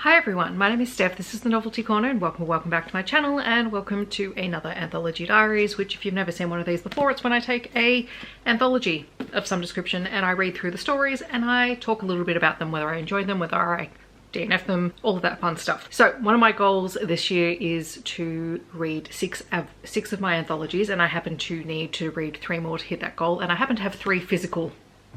Hi everyone, my name is Steph, this is the Novelty Corner and welcome back to my channel and welcome to another Anthology Diaries, which if you've never seen one of these before, it's when I take a anthology of some description and I read through the stories and I talk a little bit about them, whether I enjoyed them, whether I DNF them, all of that fun stuff. So one of my goals this year is to read six of my anthologies, and I happen to need to read 3 more to hit that goal, and I happen to have 3 physical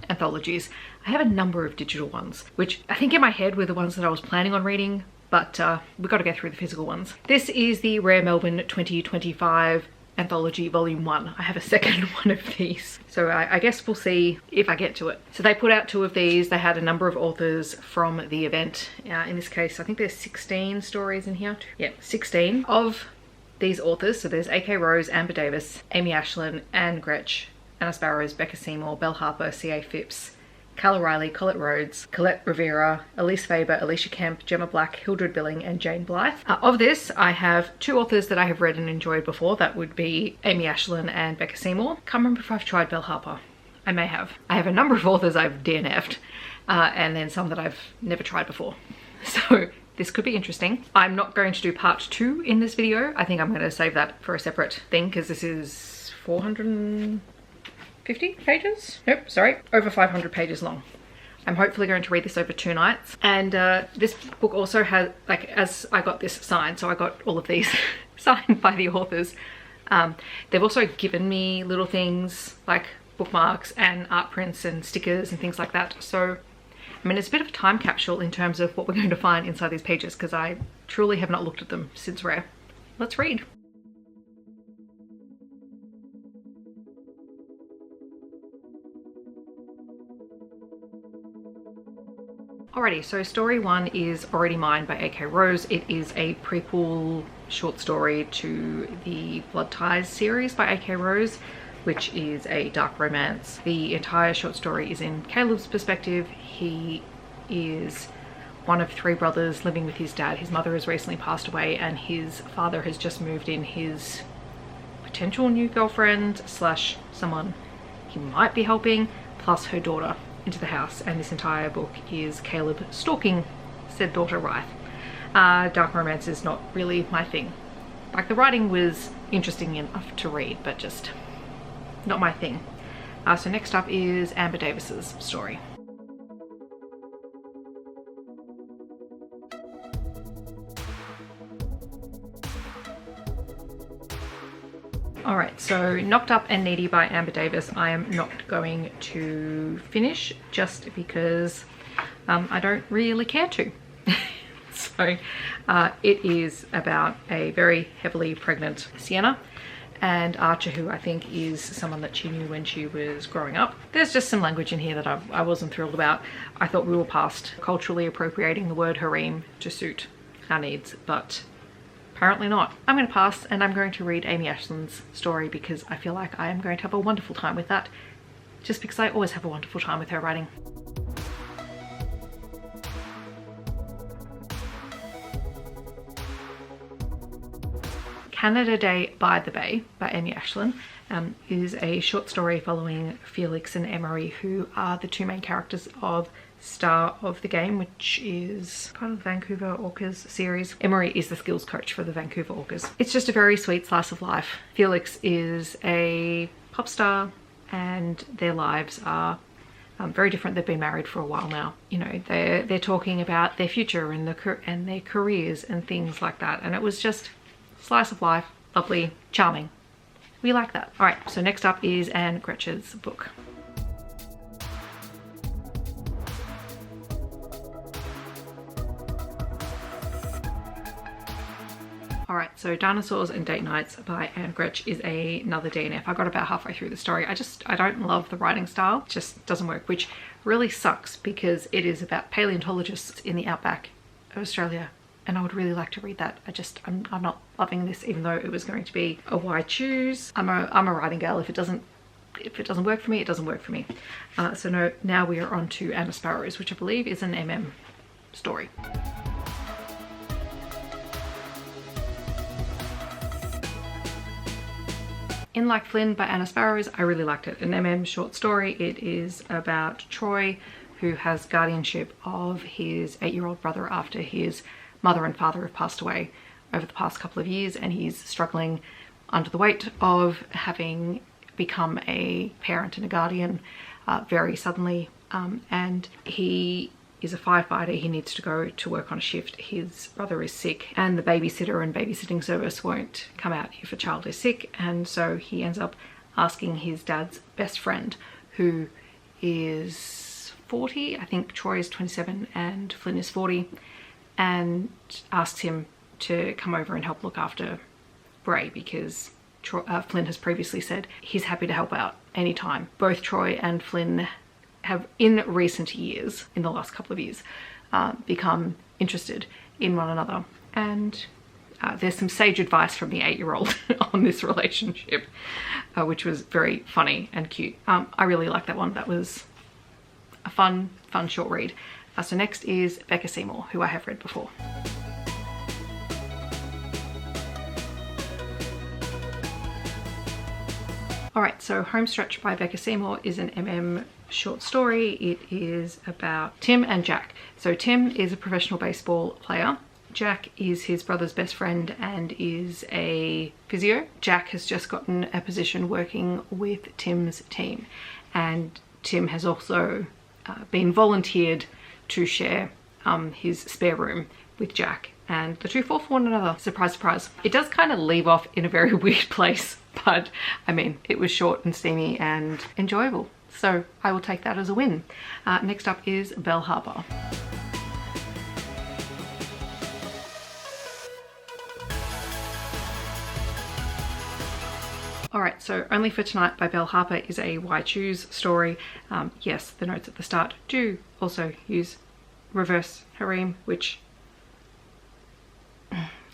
anthologies. I have a number of digital ones, which I think in my head were the ones that I was planning on reading, but we've got to go through the physical ones. This is the Rare Melbourne 2025 Anthology Volume 1. I have a second one of these, so I guess we'll see if I get to it. So they put out 2 of these. They had a number of authors from the event. In this case, I think there's 16 stories in here. Yeah, 16 of these authors. So there's A.K. Rose, Amber Davis, Amy Aislin, Anne Grech, Anna Sparrows, Becca Seymour, Belle Harper, C.A. Phipps, Cala Riley, Colette Rhodes, Colette Rivera, Elise Faber, Elisha Kemp, Gemma Black, Hildred Billings, and Jane Blythe. Of this, I have 2 authors that I have read and enjoyed before. That would be Amy Aislin and Becca Seymour. Can't remember if I've tried Belle Harper. I may have. I have a number of authors I've DNF'd, and then some that I've never tried before. So this could be interesting. I'm not going to do part 2 in this video. I think I'm going to save that for a separate thing because this is 450 pages? Nope, sorry, over 500 pages long. I'm hopefully going to read this over 2 nights. And this book also has, like, as I got this signed, so I got all of these signed by the authors. They've also given me little things like bookmarks and art prints and stickers and things like that. So, I mean, it's a bit of a time capsule in terms of what we're going to find inside these pages because I truly have not looked at them since Rare. Let's read. Alrighty, so story 1 is Already Mine by A.K. Rose. It is a prequel short story to the Blood Ties series by A.K. Rose, which is a dark romance. The entire short story is in Caleb's perspective. He is one of 3 brothers living with his dad. His mother has recently passed away and his father has just moved in his potential new girlfriend slash someone he might be helping, plus her daughter, into the house, and this entire book is Caleb stalking said daughter Blythe. Dark romance is not really my thing. Like, the writing was interesting enough to read, but just not my thing. So next up is Amber Davis's story. Alright, so Knocked Up and Needy by Amber Davis I am not going to finish just because I don't really care to. So it is about a very heavily pregnant Sienna and Archer, who I think is someone that she knew when she was growing up. There's just some language in here that I wasn't thrilled about. I thought we were past culturally appropriating the word harem to suit our needs, but apparently not. I'm going to pass and I'm going to read Amy Aislin's story because I feel like I am going to have a wonderful time with that, just because I always have a wonderful time with her writing. Canada Day by the Bay by Amy Aislin is a short story following Felix and Emery, who are the 2 main characters of Star of the Game, which is kind of the Vancouver Orcas series. Emery is the skills coach for the Vancouver Orcas. It's just a very sweet slice of life. Felix is a pop star and their lives are very different. They've been married for a while now. You know, they're talking about their future and their careers and things like that. And it was just slice of life, lovely, charming. We like that. All right, so next up is Anne Grech's book. Alright, so Dinosaurs and Date Nights by Anne Grech is another DNF. I got about halfway through the story. I don't love the writing style. It just doesn't work, which really sucks because it is about paleontologists in the outback of Australia. And I would really like to read that. I'm not loving this, even though it was going to be a why choose. I'm a writing gal. If it doesn't work for me, it doesn't work for me. So no, now we are on to Anna Sparrows, which I believe is an MM story. In Like Flynn by Anna Sparrows, I really liked it. An MM short story. It is about Troy, who has guardianship of his 8-year-old brother after his mother and father have passed away over the past couple of years, and he's struggling under the weight of having become a parent and a guardian very suddenly, and he is a firefighter. He needs to go to work on a shift. His brother is sick, and the babysitter and babysitting service won't come out if a child is sick, and so he ends up asking his dad's best friend, who is 40, I think Troy is 27 and Flynn is 40, and asks him to come over and help look after Bray, because Flynn has previously said he's happy to help out anytime. Both Troy and Flynn have in recent years, in the last couple of years, become interested in one another, and there's some sage advice from the 8-year-old on this relationship, which was very funny and cute. I really like that one. That was a fun short read. So next is Becca Seymour, who I have read before. Alright, so Homestretch by Becca Seymour is an MM short story. It is about Tim and Jack. So Tim is a professional baseball player. Jack is his brother's best friend and is a physio. Jack has just gotten a position working with Tim's team, and Tim has also been volunteered to share his spare room with Jack, and the two fall for one another. Surprise, surprise. It does kind of leave off in a very weird place, but I mean, it was short and steamy and enjoyable, so I will take that as a win. Next up is Belle Harper. Alright, so Only for Tonight by Belle Harper is a Why Choose story. Yes, the notes at the start do also use reverse harem, which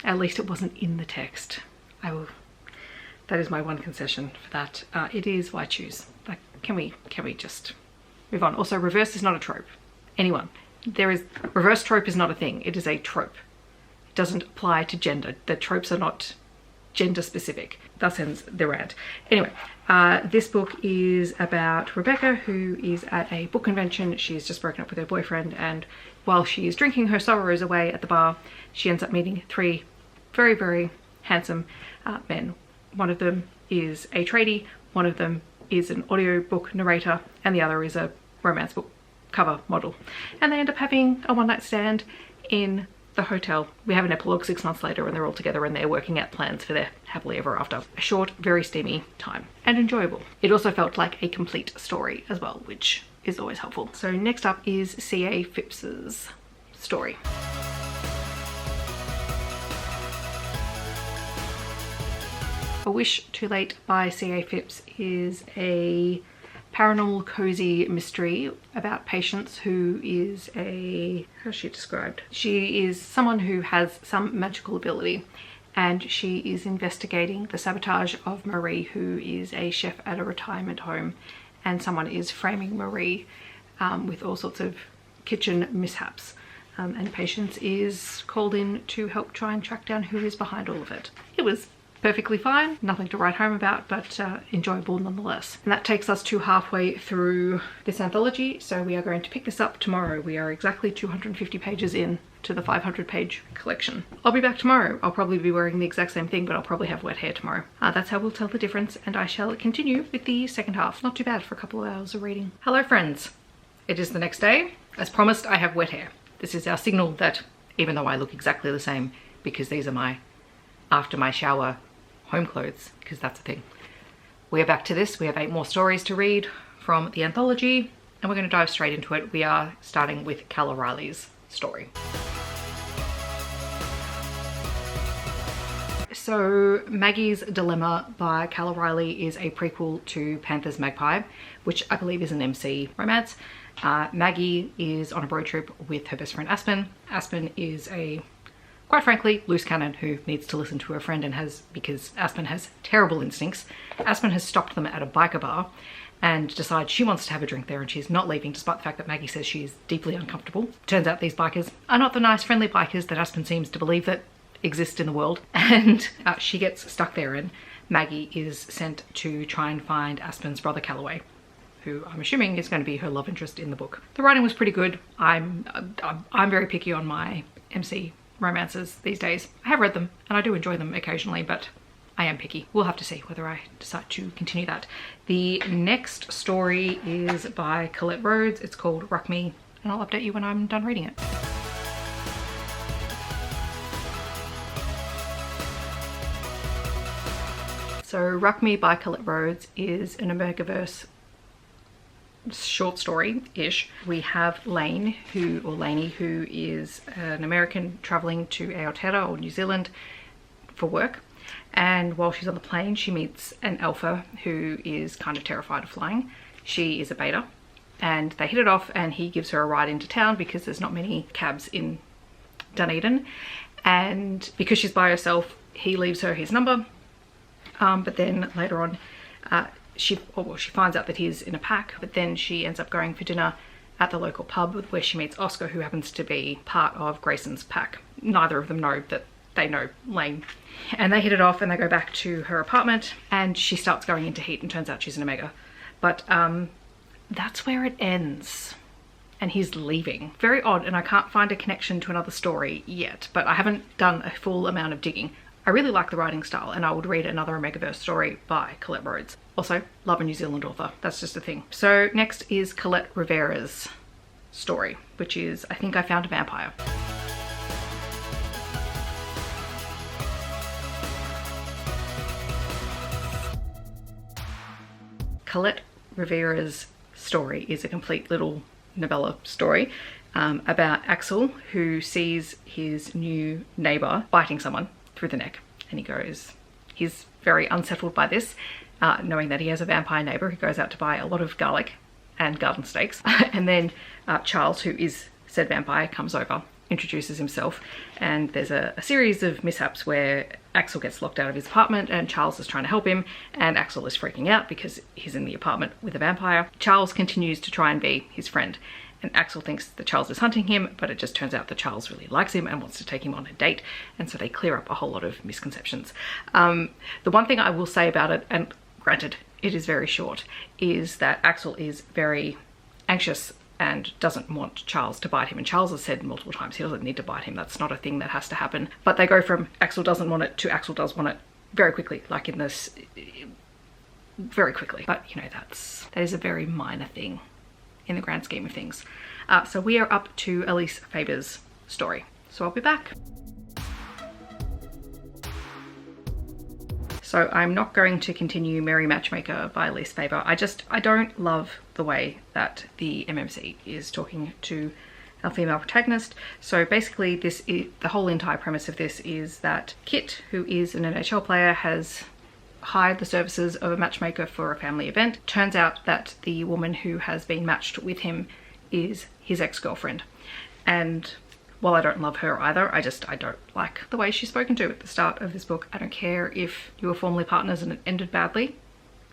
at least it wasn't in the text. That is my one concession for that. It is Why Choose. Like, can we just move on? Also, reverse is not a trope. Anyone. Reverse trope is not a thing. It is a trope. It doesn't apply to gender. The tropes are not gender specific. Thus ends the rant. Anyway, this book is about Rebecca, who is at a book convention. She's just broken up with her boyfriend, and while she is drinking her sorrows away at the bar, she ends up meeting 3 very, very handsome men. One of them is a tradie, one of them is an audiobook narrator, and the other is a romance book cover model. And they end up having a one-night stand in the hotel. We have an epilogue 6 months later, and they're all together and they're working out plans for their happily ever after. A short, very steamy time, and enjoyable. It also felt like a complete story as well, which is always helpful. So next up is C.A. Phipps's story. A Wish Too Late by C.A. Phipps is a paranormal cozy mystery about Patience, who is how's she described? She is someone who has some magical ability, and she is investigating the sabotage of Marie, who is a chef at a retirement home, and someone is framing Marie with all sorts of kitchen mishaps. And Patience is called in to help try and track down who is behind all of it. It was perfectly fine, nothing to write home about, but enjoyable nonetheless. And that takes us to halfway through this anthology, so we are going to pick this up tomorrow. We are exactly 250 pages in to the 500-page collection. I'll be back tomorrow. I'll probably be wearing the exact same thing, but I'll probably have wet hair tomorrow. That's how we'll tell the difference, and I shall continue with the second half. Not too bad for a couple of hours of reading. Hello friends, it is the next day. As promised, I have wet hair. This is our signal that even though I look exactly the same, because these are my after my shower home clothes, because that's a thing. We are back to this. We have 8 more stories to read from the anthology, and we're going to dive straight into it. We are starting with Cala Riley's story. So Maggie's Dilemma by Cala Riley is a prequel to Panther's Magpie, which I believe is an MC romance. Maggie is on a road trip with her best friend Aspen. Aspen is a, quite frankly, loose cannon who needs to listen to her friend, and because Aspen has terrible instincts, Aspen has stopped them at a biker bar and decides she wants to have a drink there, and she's not leaving despite the fact that Maggie says she's deeply uncomfortable. Turns out these bikers are not the nice friendly bikers that Aspen seems to believe that exist in the world, and she gets stuck there, and Maggie is sent to try and find Aspen's brother Calloway, who I'm assuming is going to be her love interest in the book. The writing was pretty good. I'm very picky on my MC romances these days. I have read them and I do enjoy them occasionally, but I am picky. We'll have to see whether I decide to continue that. The next story is by Colette Rhodes. It's called Ruck Me, and I'll update you when I'm done reading it. So Ruck Me by Colette Rhodes is an Omegaverse short story-ish. We have Lainey, who is an American traveling to Aotearoa or New Zealand for work. And while she's on the plane, she meets an alpha who is kind of terrified of flying. She is a beta, and they hit it off, and he gives her a ride into town because there's not many cabs in Dunedin. And because she's by herself, he leaves her his number. But then later on, she finds out that he's in a pack, but then she ends up going for dinner at the local pub where she meets Oscar, who happens to be part of Grayson's pack. Neither of them know that they know Lane. And they hit it off and they go back to her apartment, and she starts going into heat and turns out she's an Omega. But that's where it ends. And he's leaving. Very odd, and I can't find a connection to another story yet, but I haven't done a full amount of digging. I really like the writing style, and I would read another Omegaverse story by Colette Rhodes. Also, love a New Zealand author. That's just a thing. So next is Colette Rivera's story, which is I Think I Found a Vampire. Colette Rivera's story is a complete little novella story about Axel, who sees his new neighbour biting someone through the neck, and he's very unsettled by this, knowing that he has a vampire neighbour who goes out to buy a lot of garlic and garden steaks. And then Charles, who is said vampire, comes over, introduces himself, and there's a series of mishaps where Axel gets locked out of his apartment and Charles is trying to help him, and Axel is freaking out because he's in the apartment with a vampire. Charles continues to try and be his friend, and Axel thinks that Charles is hunting him, but it just turns out that Charles really likes him and wants to take him on a date, and so they clear up a whole lot of misconceptions. The one thing I will say about it, and granted it is very short, is that Axel is very anxious and doesn't want Charles to bite him, and Charles has said multiple times he doesn't need to bite him, that's not a thing that has to happen. But they go from Axel doesn't want it to Axel does want it very quickly, like in this, very quickly. But you know, that is a very minor thing in the grand scheme of things. So we are up to Elise Faber's story. So I'll be back. So I'm not going to continue Merry Matchmaker by Elise Faber. I don't love the way that the MMC is talking to our female protagonist. So basically the whole entire premise of this is that Kit, who is an NHL player, has hired the services of a matchmaker for a family event. Turns out that the woman who has been matched with him is his ex-girlfriend. And while I don't love her either, I don't like the way she's spoken to at the start of this book. I don't care if you were formerly partners and it ended badly.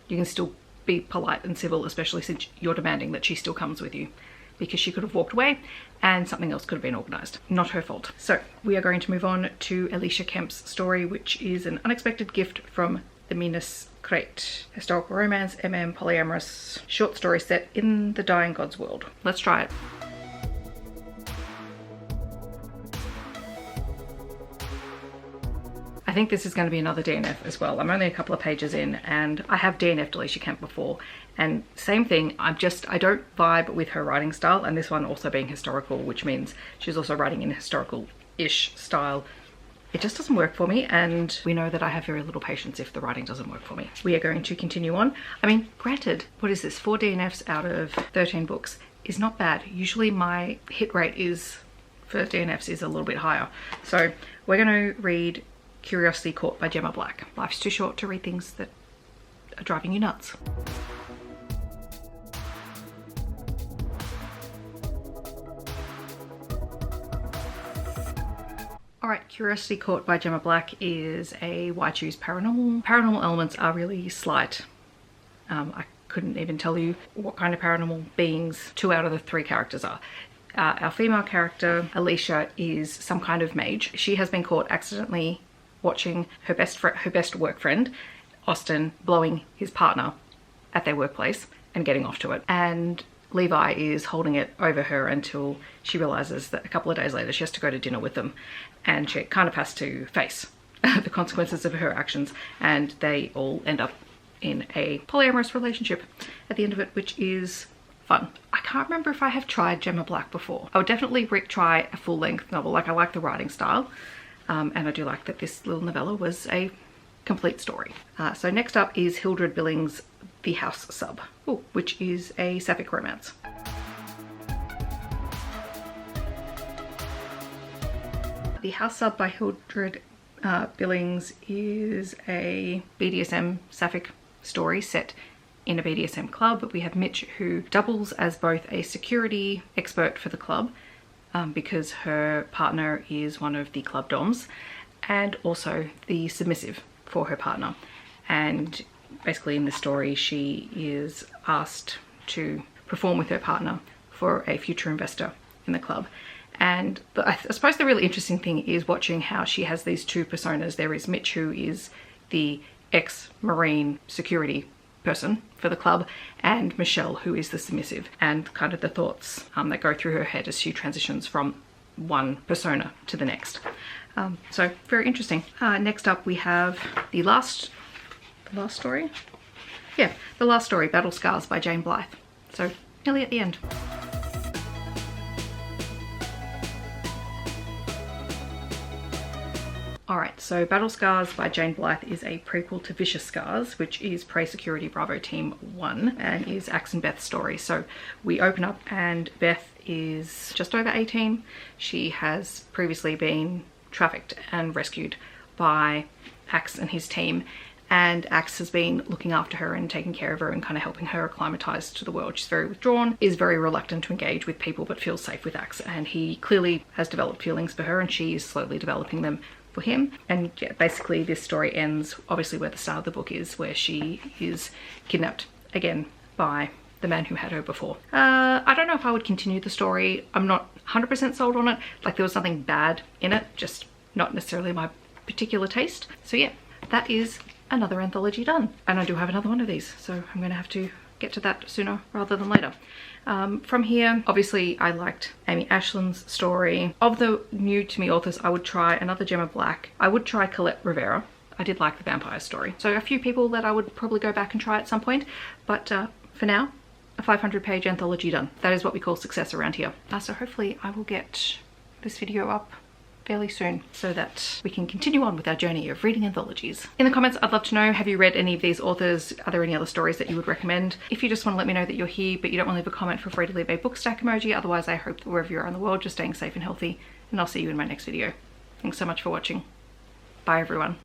You can still be polite and civil, especially since you're demanding that she still comes with you, because she could have walked away and something else could have been organised. Not her fault. So we are going to move on to Elisha Kemp's story, which is an unexpected gift from the Minas, Crete. Historical romance, polyamorous, short story set in the dying god's world. Let's try it. I think this is going to be another DNF as well. I'm only a couple of pages in and I have DNF'd Elisha Kemp before, and same thing, I don't vibe with her writing style, and this one also being historical, which means she's also writing in historical-ish style. It just doesn't work for me, and we know that I have very little patience if the writing doesn't work for me. We are going to continue on. I mean, granted, what is this? 4 DNFs out of 13 books is not bad. Usually my hit rate for DNFs is a little bit higher. So we're going to read Curiosity Caught by Gemma Black. Life's too short to read things that are driving you nuts. Alright, Curiosity Caught by Gemma Black is a why choose paranormal. Paranormal elements are really slight. I couldn't even tell you what kind of paranormal beings 2 out of the 3 characters are. Our female character, Elisha, is some kind of mage. She has been caught accidentally watching her best work friend, Austin, blowing his partner at their workplace, and getting off to it. And Levi is holding it over her until she realizes that a couple of days later she has to go to dinner with them, and she kind of has to face the consequences of her actions, and they all end up in a polyamorous relationship at the end of it, which is fun. I can't remember if I have tried Gemma Black before. I would definitely try a full-length novel. Like, I like the writing style, and I do like that this little novella was a complete story. So next up is Hildred Billings' The House Sub, which is a sapphic romance. The House Sub by Hildred Billings is a BDSM sapphic story set in a BDSM club. We have Mitch, who doubles as both a security expert for the club because her partner is one of the club doms, and also the submissive for her partner. And basically in this story she is asked to perform with her partner for a future investor in the club. And I suppose the really interesting thing is watching how she has these two personas. There is Mitch, who is the ex-Marine security person for the club, and Michelle, who is the submissive, and kind of the thoughts that go through her head as she transitions from one persona to the next. So very interesting. Next up we have the last story? Yeah, The Last Story, Battle Scars by Jane Blythe. So nearly at the end. Alright, so Battle Scars by Jane Blythe is a prequel to Vicious Scars, which is Prey Security Bravo Team 1 and is Axe and Beth's story. So we open up and Beth is just over 18. She has previously been trafficked and rescued by Axe and his team, and Axe has been looking after her and taking care of her and kind of helping her acclimatise to the world. She's very withdrawn, is very reluctant to engage with people, but feels safe with Axe, and he clearly has developed feelings for her and she is slowly developing them for him. And yeah, basically this story ends obviously where the start of the book is, where she is kidnapped again by the man who had her before. I don't know if I would continue the story. I'm not 100% sold on it. Like, there was something bad in it, just not necessarily my particular taste. So yeah, that is another anthology done. And I do have another one of these, so I'm gonna have to get to that sooner rather than later. From here, obviously I liked Amy Ashland's story. Of the new to me authors, I would try another Gemma Black. I would try Colette Rivera. I did like the vampire story. So a few people that I would probably go back and try at some point, but for now, a 500-page anthology done. That is what we call success around here. So hopefully I will get this video up fairly soon so that we can continue on with our journey of reading anthologies. In the comments, I'd love to know, have you read any of these authors? Are there any other stories that you would recommend? If you just want to let me know that you're here but you don't want to leave a comment, feel free to leave a book stack emoji. Otherwise, I hope that wherever you are in the world, you're staying safe and healthy, and I'll see you in my next video. Thanks so much for watching. Bye everyone.